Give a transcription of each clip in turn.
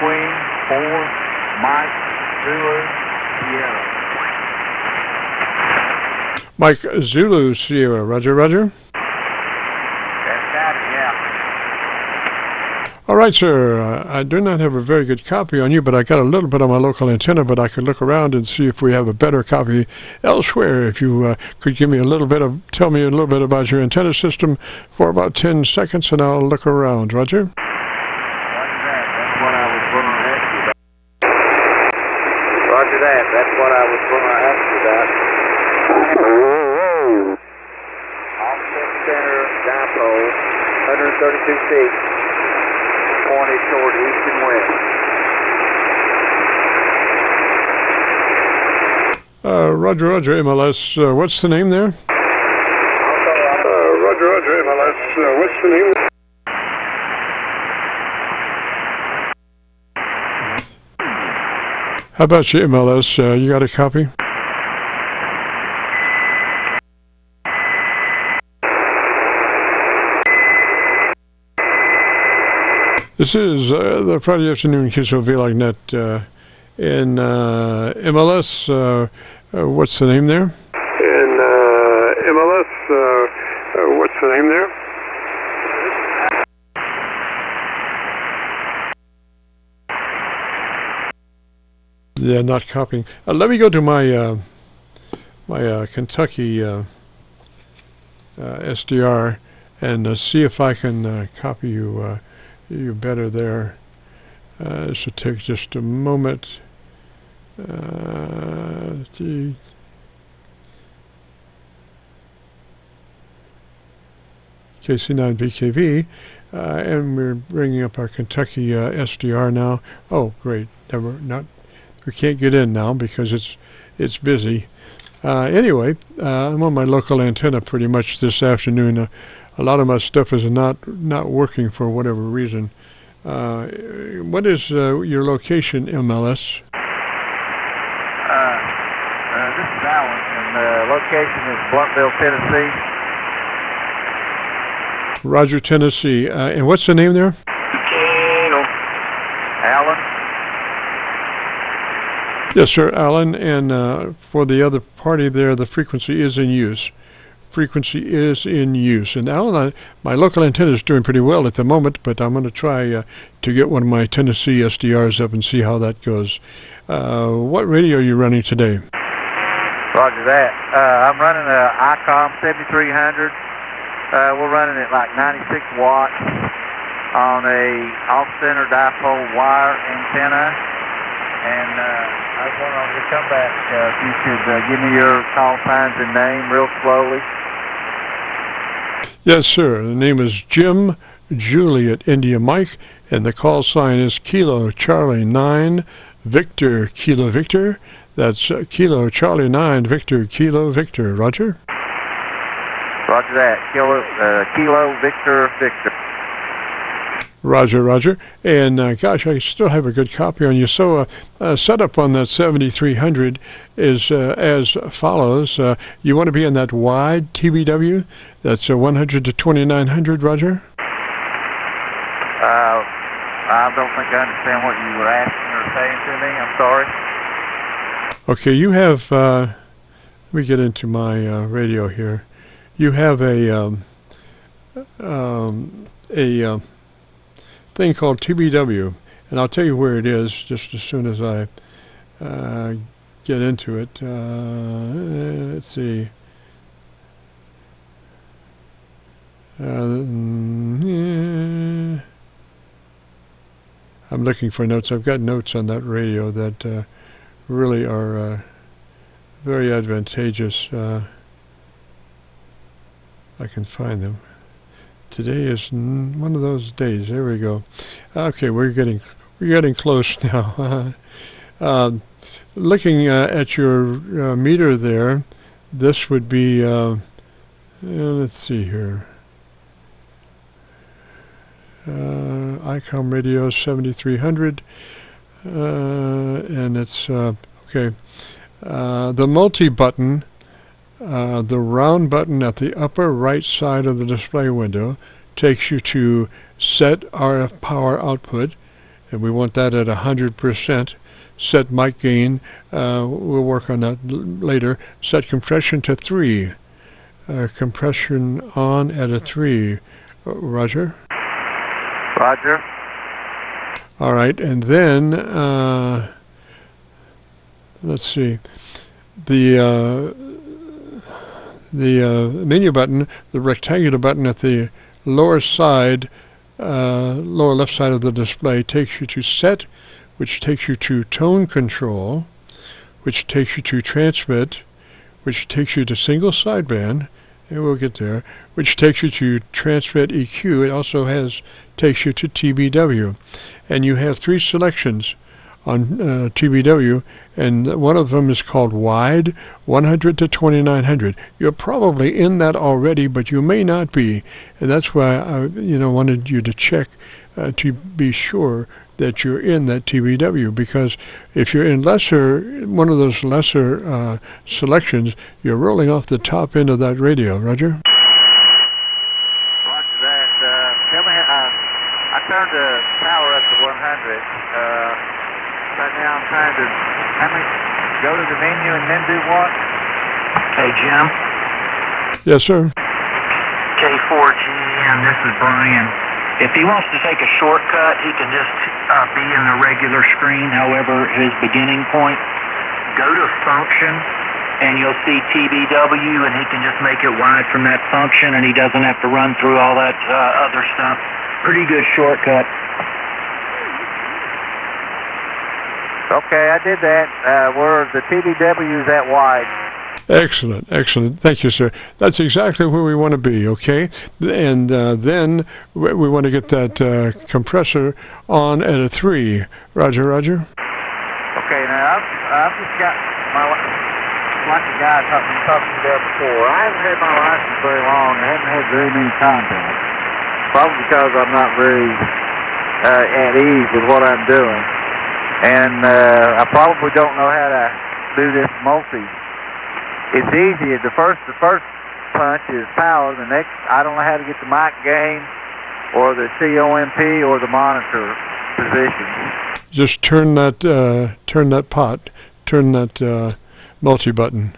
Queen 4 Mike Zulu Sierra. Mike Zulu Sierra. Roger, roger. That's got it, yeah. All right, sir. I do not have a very good copy on you, but I got a little bit on my local antenna, but I could look around and see if we have a better copy elsewhere. If you could give me tell me a little bit about your antenna system for about 10 seconds, and I'll look around. Roger? That's what I was going to ask you about. Roger that. That's what I was going to ask you about. Offset center dipole, 132 feet, pointed toward east and west. Roger, roger, MLS. What's the name there? Roger, roger, MLS. What's the name? How about you, MLS? You got a copy? This is the Friday afternoon Qso-Vlog net in MLS. What's the name there? In MLS, what's the name there? Yeah, not copying. Let me go to my my Kentucky SDR and see if I can copy you better there. This should take just a moment. Let's see. KC9VKV, and we're bringing up our Kentucky SDR now. Oh, great! We can't get in now because it's busy. Anyway, I'm on my local antenna pretty much this afternoon. A lot of my stuff is not working for whatever reason. What is your location, MLS? This is Alan, and the location is Blumpville, Tennessee. Roger, Tennessee. And what's the name there? Alan. Yes, sir, Alan. And for the other party there, the frequency is in use. Frequency is in use. And Alan, my local antenna is doing pretty well at the moment, but I'm going to try to get one of my Tennessee SDRs up and see how that goes. What radio are you running today? Roger that. I'm running a ICOM 7300. We're running it like 96 watts on a off-center dipole wire antenna. And I just wanted to come back. If you could give me your call signs and name real slowly. Yes, sir. The name is Jim Juliet India Mike, and the call sign is Kilo Charlie 9 Victor Kilo Victor. That's Kilo Charlie 9 Victor Kilo Victor. Roger? Roger that. Kilo Victor Victor. Roger, roger. And gosh, I still have a good copy on you. So setup on that 7300 is as follows. You want to be in that wide TBW? That's 100 to 2900, Roger? I don't think I understand what you were asking or saying to me. I'm sorry. Okay, you have, let me get into my radio here. You have a thing called TBW, and I'll tell you where it is just as soon as I get into it. Let's see. I'm looking for notes. I've got notes on that radio that really are very advantageous. I can find them. Today is one of those days. There we go. Okay, we're getting close now. Looking at your meter there, this would be. Let's see here. ICOM radio 7300, and it's okay. The multi button. The round button at the upper right side of the display window takes you to set RF power output, and we want that at 100%. Set mic gain, we'll work on that later. Set compression to 3. Compression on at a 3. Roger? Roger. All right, and then, let's see, the menu button, the rectangular button at the lower side, lower left side of the display takes you to set, which takes you to tone control, which takes you to transmit, which takes you to single sideband, and we'll get there, which takes you to transmit EQ. It also takes you to TBW. And you have 3 selections on TBW, and one of them is called wide, 100 to 2900. You're probably in that already, but you may not be, and that's why I wanted you to check to be sure that you're in that TBW, because if you're in one of those lesser selections, you're rolling off the top end of that radio. Roger? Roger that. Tell me, I turned the power up to 100. Right now I'm trying to go to the menu and then do what? Hey, Jim. Yes, sir. K4GN, this is Brian. If he wants to take a shortcut, he can just be in the regular screen, however, his beginning point. Go to function, and you'll see TBW, and he can just make it wide from that function, and he doesn't have to run through all that other stuff. Pretty good shortcut. Okay, I did that. Where the TBW is at wide. Excellent, excellent. Thank you, sir. That's exactly where we want to be, okay? And then we want to get that compressor on at a 3. Roger, roger. Okay, now I've just got like the guy talking about before. I haven't had my license very long. I haven't had very many contacts. Probably because I'm not very at ease with what I'm doing. And I probably don't know how to do this multi. It's easy. The first punch is power. The next, I don't know how to get the mic gain or the COMP or the monitor position. Just turn that multi button.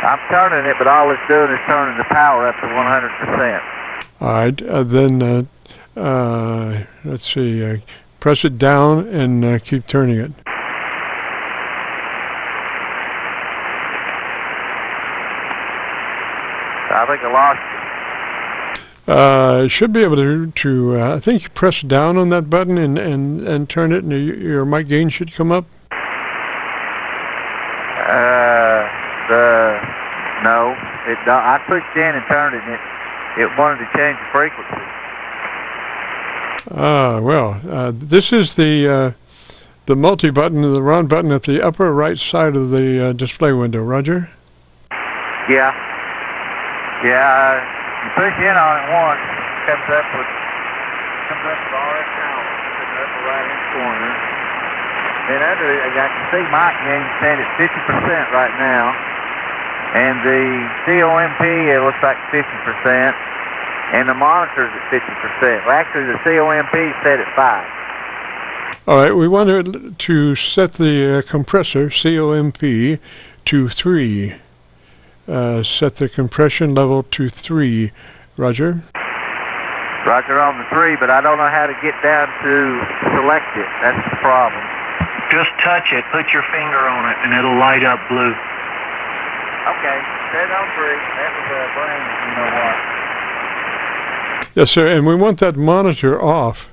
I'm turning it, but all it's doing is turning the power up to 100%. All right. Then let's see. Press it down and keep turning it. I think I lost you. Should be able to I think you press down on that button and turn it, and your mic gain should come up. No, it don't. I pushed in and turned it, and it wanted to change the frequency. Well, this is the multi button, the round button at the upper right side of the display window. Roger? Yeah. Yeah, you push in on it once, it comes up with RF power in the upper right-hand corner. Then under it, I can see mic gain stand at 50% right now. And the COMP, it looks like 50%. And the monitor's at 50%. Well, actually, the COMP is set at 5. All right, we want to set the compressor, COMP, to 3. Set the compression level to 3. Roger? Roger on the 3, but I don't know how to get down to select it. That's the problem. Just touch it. Put your finger on it, and it'll light up blue. Okay. Set on 3. That was a brain, you know what. Yes, sir, and we want that monitor off.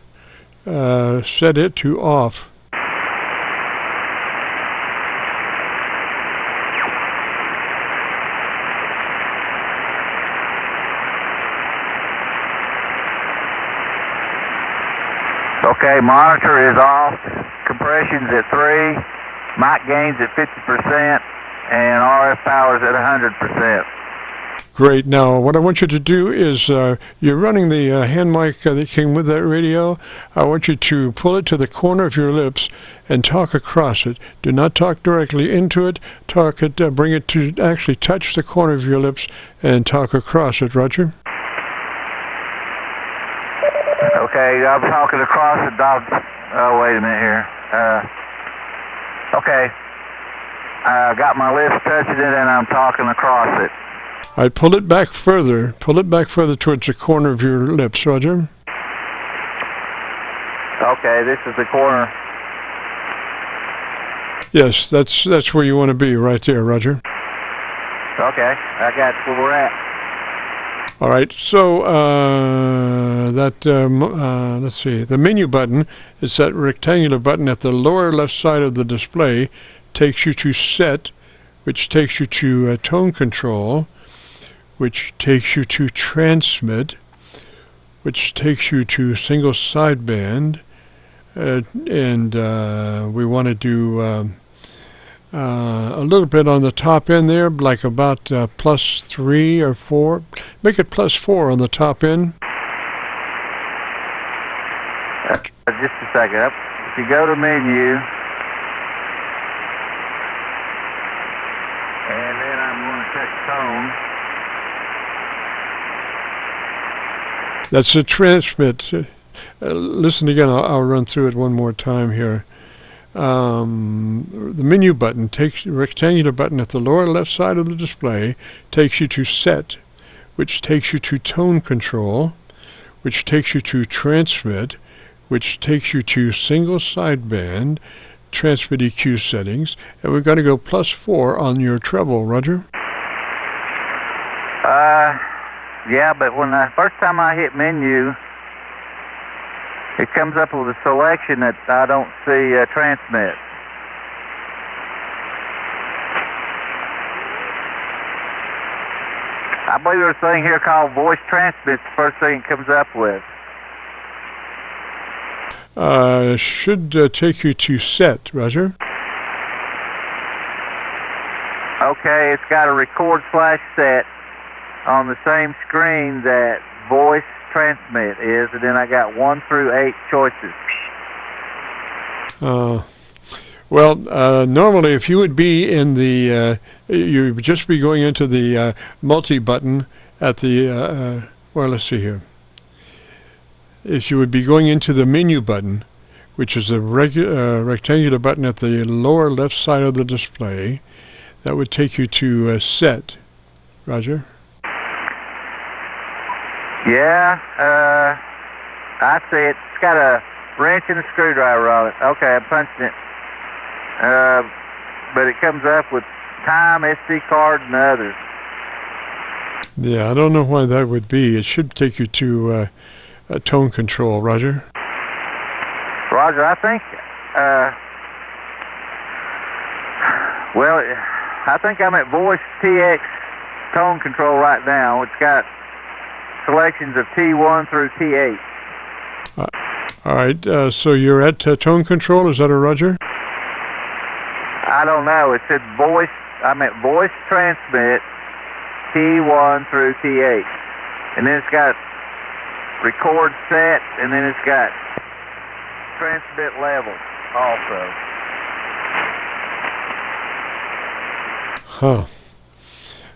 Set it to off. Okay, monitor is off, compression's at 3, mic gain's at 50%, and RF power's at 100%. Great. Now, what I want you to do is, you're running the hand mic that came with that radio. I want you to pull it to the corner of your lips and talk across it. Do not talk directly into it. Bring it to actually touch the corner of your lips and talk across it. Roger? Okay, I'm talking across the dog. Oh, wait a minute here. Okay. I got my lips touching it and I'm talking across it. All right, pull it back further. Pull it back further towards the corner of your lips, Roger. Okay, this is the corner. Yes, that's where you want to be, right there, Roger. Okay, I got where we're at. All right, so let's see, the menu button is that rectangular button at the lower left side of the display, takes you to set, which takes you to tone control, which takes you to transmit, which takes you to single sideband, and we want to do a little bit on the top end there, like about +3 or 4. Make it +4 on the top end. Just a second. If you go to menu, and then I'm going to check tone. That's a transmit. Listen again, I'll run through it one more time here. The menu button, takes rectangular button at the lower left side of the display, takes you to set, which takes you to tone control, which takes you to transmit, which takes you to single sideband, transmit EQ settings, and we're going to go +4 on your treble, Roger. Yeah, but when the first time I hit menu, it comes up with a selection that I don't see transmit. I believe there's a thing here called voice transmit. The first thing it comes up with. Should take you to set, Roger. Okay, it's got a record/set on the same screen that voice transmit is, and then I got 1 through 8 choices. Well, normally if you would be in the, you would just be going into the multi button at the, well, let's see here. If you would be going into the menu button, which is a rectangular button at the lower left side of the display, that would take you to set. Roger? Yeah, I see it. It's got a wrench and a screwdriver on it. Okay, I'm punching it. But it comes up with time, SD card, and others. Yeah, I don't know why that would be. It should take you to tone control, Roger. Roger, I think, well, I think I'm at voice TX tone control right now. It's got selections of T1 through T8. All right, so you're at tone control, is that a Roger? I don't know. It said voice. I'm at voice transmit T1 through T8. And then it's got record set, and then it's got transmit level also. Huh.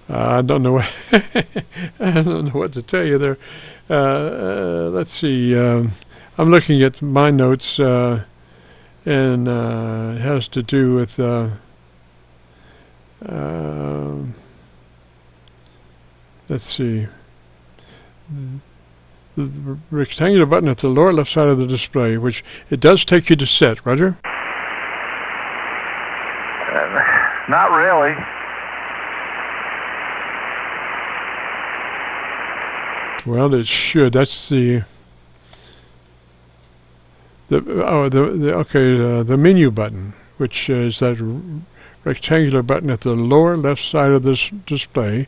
I don't know. I don't know what to tell you there. Let's see. I'm looking at my notes, and it has to do with. Let's see. The rectangular button at the lower left side of the display, which it does take you to set. Roger? Not really. Well, it should. That's the menu button, which is that rectangular button at the lower left side of this display,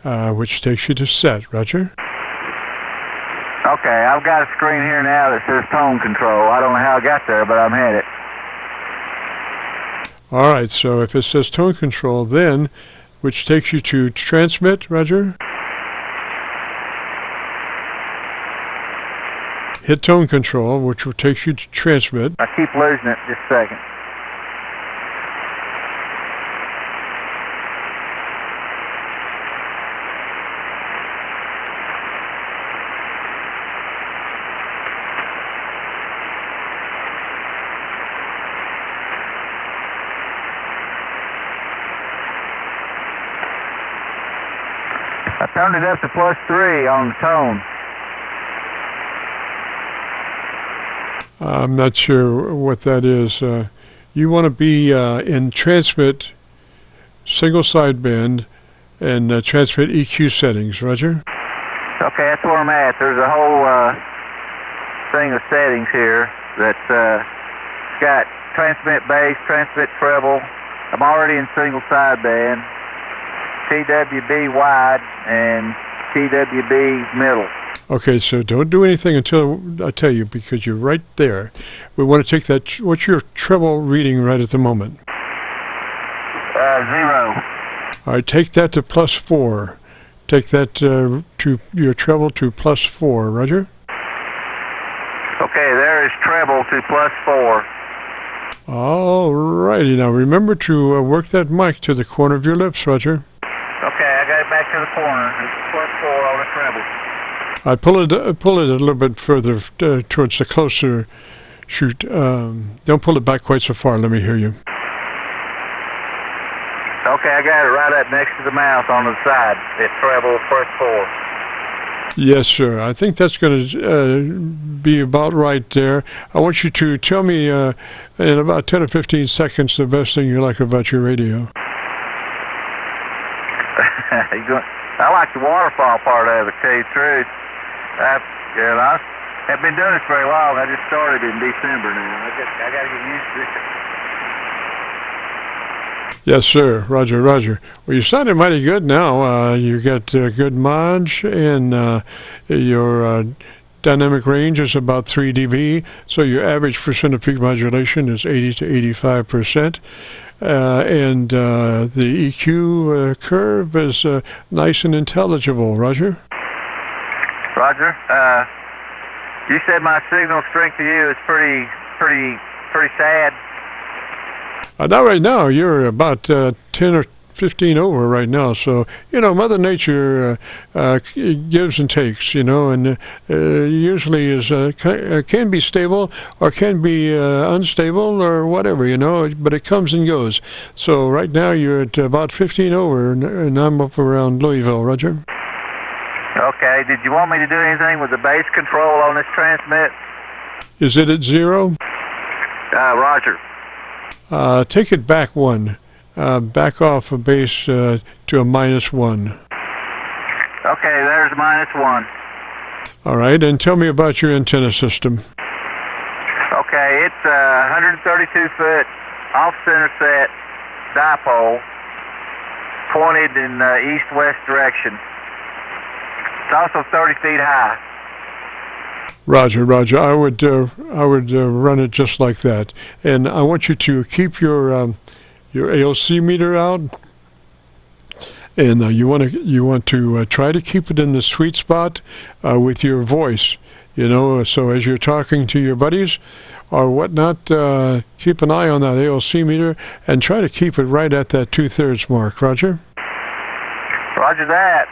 which takes you to set. Roger? Okay, I've got a screen here now that says tone control. I don't know how I got there, but I'm at it. All right, so if it says tone control, then, which takes you to transmit, Roger? Hit tone control, which will take you to transmit. I keep losing it. Just a second. turned it up to +3 on the tone. I'm not sure what that is. You want to be in transmit single sideband and transmit EQ settings, Roger? Okay, that's where I'm at. There's a whole thing of settings here that's got transmit bass, transmit treble. I'm already in single sideband, TWB wide, and TWB middle. Okay, so don't do anything until I tell you, because you're right there. We want to take that. What's your treble reading right at the moment? 0. All right, take that to +4. Take that to your treble to +4, Roger? Okay, there is treble to +4. All righty. Now remember to work that mic to the corner of your lips, Roger. Okay, I got it back to the corner. It's +4 on the treble. I pull it a little bit further towards the closer shoot. Don't pull it back quite so far. Let me hear you. Okay, I got it right up next to the mouth on the side. It treble +4. Yes, sir. I think that's going to be about right there. I want you to tell me in about 10 or 15 seconds the best thing you like about your radio. I like the waterfall part of it, to tell you the truth. I haven't been doing this very long. I just started in December now. I got to get used to it. Yes, sir. Roger, Roger. Well, you're sounding mighty good now. You got good Maj, and your dynamic range is about 3 dB, so your average percent of peak modulation is 80 to 85%. And the EQ curve is nice and intelligible, Roger? Roger, you said my signal strength to you is pretty sad. Not right now. You're about 10 or 15 over right now. So, Mother Nature gives and takes, and usually is can be stable or can be unstable or whatever, but it comes and goes. So right now you're at about 15 over, and I'm up around Louisville, Roger. Okay, did you want me to do anything with the bass control on this transmit? Is it at 0? Roger. Take it back 1. Back off a bass to a -1. Okay, there's -1. All right, and tell me about your antenna system. Okay, it's a 132-foot off-center set dipole pointed in east-west direction. It's also 30 feet high. Roger, Roger. I would run it just like that, and I want you to keep your ALC meter out, and you want to try to keep it in the sweet spot with your voice. So as you're talking to your buddies or whatnot, keep an eye on that ALC meter and try to keep it right at that 2/3 mark. Roger. Roger that.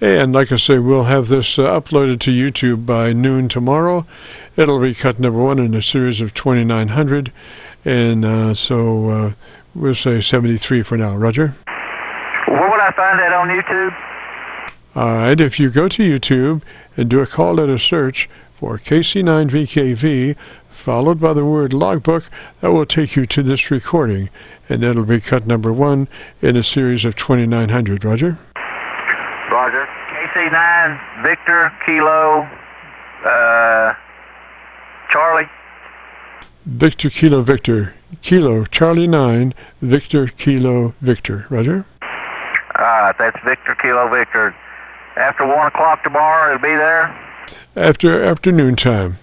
And like I say, we'll have this uploaded to YouTube by noon tomorrow. It'll be cut number 1 in a series of 2900. And so we'll say 73 for now. Roger? Where would I find that on YouTube? All right. If you go to YouTube and do a call letter search for KC9VKV, followed by the word logbook, that will take you to this recording. And that'll be cut number 1 in a series of 2900. Roger? Roger. KC9, Victor, Kilo, Charlie. Victor, Kilo, Victor. Kilo, Charlie 9, Victor, Kilo, Victor. Roger? That's Victor, Kilo, Victor. After 1 o'clock tomorrow, it'll be there? After afternoon time.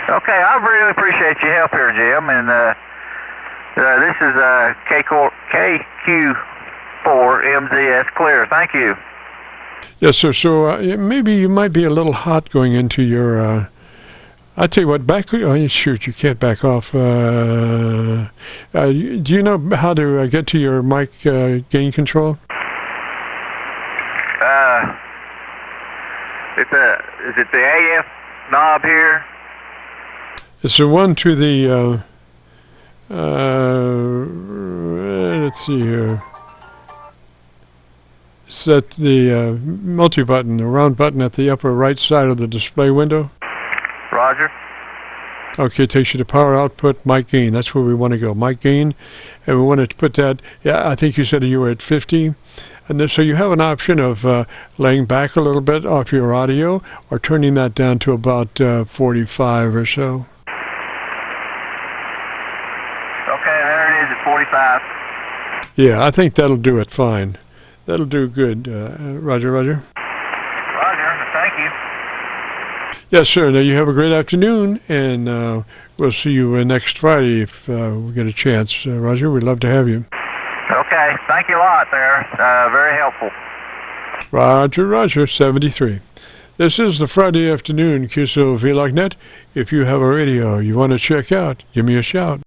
Okay, I really appreciate your help here, Jim. And this is KQ4MZS clear. Thank you. Yes, sir. So maybe you might be a little hot going into your... I tell you what, shoot, you can't back off. Do you know how to get to your mic gain control? Is it the AF knob here? It's the one to the, let's see here. set the multi-button, the round button at the upper right side of the display window. Roger. Okay, it takes you to power output, mic gain. That's where we want to go, mic gain. And we want to put that, yeah, I think you said you were at 50. And then, so you have an option of laying back a little bit off your audio or turning that down to about 45 or so. Okay, there it is at 45. Yeah, I think that'll do it fine. That'll do good. Roger, Roger. Roger, thank you. Yes, sir. Now, you have a great afternoon, and we'll see you next Friday if we get a chance. Roger, we'd love to have you. Okay, thank you a lot there. Very helpful. Roger, Roger, 73. This is the Friday afternoon Qso-Vlog net. If you have a radio you want to check out, give me a shout.